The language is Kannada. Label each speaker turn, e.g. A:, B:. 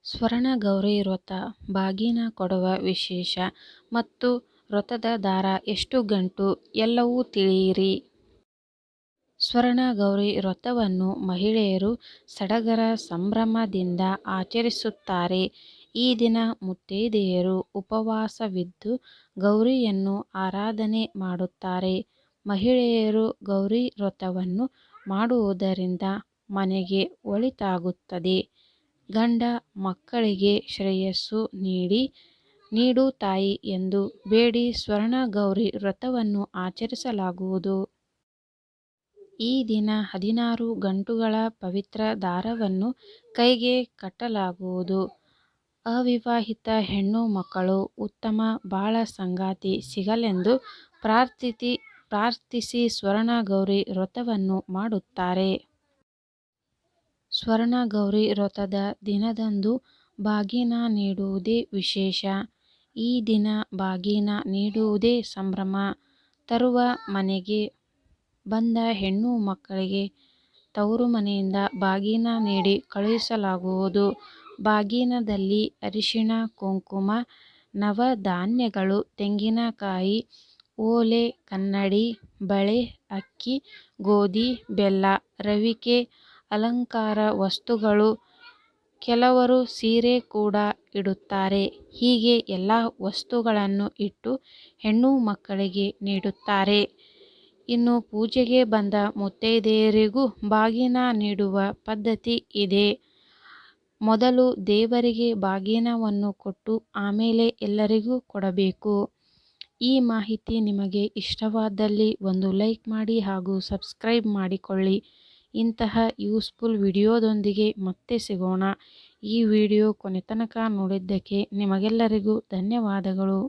A: ಸ್ವರ್ಣಗೌರಿ ವ್ರತ ಬಾಗಿನ ಕೊಡುವ ವಿಶೇಷ ಮತ್ತು ವ್ರತದ ದಾರ ಎಷ್ಟು ಗಂಟು ಎಲ್ಲವೂ ತಿಳಿಯಿರಿ. ಸ್ವರ್ಣಗೌರಿ ವ್ರತವನ್ನು ಮಹಿಳೆಯರು ಸಡಗರ ಸಂಭ್ರಮದಿಂದ ಆಚರಿಸುತ್ತಾರೆ. ಈ ದಿನ ಮುತ್ತೈದೆಯರು ಉಪವಾಸವಿದ್ದು ಗೌರಿಯನ್ನು ಆರಾಧನೆ ಮಾಡುತ್ತಾರೆ. ಮಹಿಳೆಯರು ಗೌರಿ ವ್ರತವನ್ನು ಮಾಡುವುದರಿಂದ ಮನೆಗೆ ಒಳಿತಾಗುತ್ತದೆ. ಗಂಡ ಮಕ್ಕಳಿಗೆ ಶ್ರೇಯಸ್ಸು ನೀಡು ತಾಯಿ ಎಂದು ಬೇಡಿ ಸ್ವರ್ಣಗೌರಿ ವ್ರತವನ್ನು ಆಚರಿಸಲಾಗುವುದು. ಈ ದಿನ 16 ಗಂಟುಗಳ ಪವಿತ್ರ ದಾರವನ್ನು ಕೈಗೆ ಕಟ್ಟಲಾಗುವುದು. ಅವಿವಾಹಿತ ಹೆಣ್ಣು ಮಕ್ಕಳು ಉತ್ತಮ ಬಾಳ ಸಂಗಾತಿ ಸಿಗಲೆಂದು ಪ್ರಾರ್ಥಿಸಿ ಸ್ವರ್ಣಗೌರಿ ವ್ರತವನ್ನು ಮಾಡುತ್ತಾರೆ. ಸ್ವರ್ಣಗೌರಿ ವ್ರತದ ದಿನದಂದು ಬಾಗಿನ ನೀಡುವುದೇ ವಿಶೇಷ. ಈ ದಿನ ಬಾಗಿನ ನೀಡುವುದೇ ಸಂಭ್ರಮ ತರುವ. ಮನೆಗೆ ಬಂದ ಹೆಣ್ಣು ಮಕ್ಕಳಿಗೆ ತವರು ಮನೆಯಿಂದ ಬಾಗಿನ ನೀಡಿ ಕಳುಹಿಸಲಾಗುವುದು. ಬಾಗಿನದಲ್ಲಿ ಅರಿಶಿಣ, ಕುಂಕುಮ, ನವಧಾನ್ಯಗಳು, ತೆಂಗಿನಕಾಯಿ, ಓಲೆ, ಕನ್ನಡಿ, ಬಳೆ, ಅಕ್ಕಿ, ಗೋಧಿ, ಬೆಲ್ಲ, ರವಿಕೆ, ಅಲಂಕಾರ ವಸ್ತುಗಳು, ಕೆಲವರು ಸೀರೆ ಕೂಡ ಇಡುತ್ತಾರೆ. ಹೀಗೆ ಎಲ್ಲ ವಸ್ತುಗಳನ್ನು ಇಟ್ಟು ಹೆಣ್ಣು ಮಕ್ಕಳಿಗೆ ನೀಡುತ್ತಾರೆ. ಇನ್ನು ಪೂಜೆಗೆ ಬಂದ ಮುತ್ತೈದೆಯರಿಗೂ ಬಾಗಿನ ನೀಡುವ ಪದ್ಧತಿ ಇದೆ. ಮೊದಲು ದೇವರಿಗೆ ಬಾಗಿನವನ್ನು ಕೊಟ್ಟು ಆಮೇಲೆ ಎಲ್ಲರಿಗೂ ಕೊಡಬೇಕು. ಈ ಮಾಹಿತಿ ನಿಮಗೆ ಇಷ್ಟವಾದಲ್ಲಿ ಒಂದು ಲೈಕ್ ಮಾಡಿ ಹಾಗೂ ಸಬ್ಸ್ಕ್ರೈಬ್ ಮಾಡಿಕೊಳ್ಳಿ. ಇಂತಹ ಯೂಸ್ಫುಲ್ ವಿಡಿಯೋದೊಂದಿಗೆ ಮತ್ತೆ ಸಿಗೋಣ. ಈ ವಿಡಿಯೋ ಕೊನೆತನಕ ನೋಡಿದ್ದಕ್ಕೆ ನಿಮಗೆಲ್ಲರಿಗೂ ಧನ್ಯವಾದಗಳು.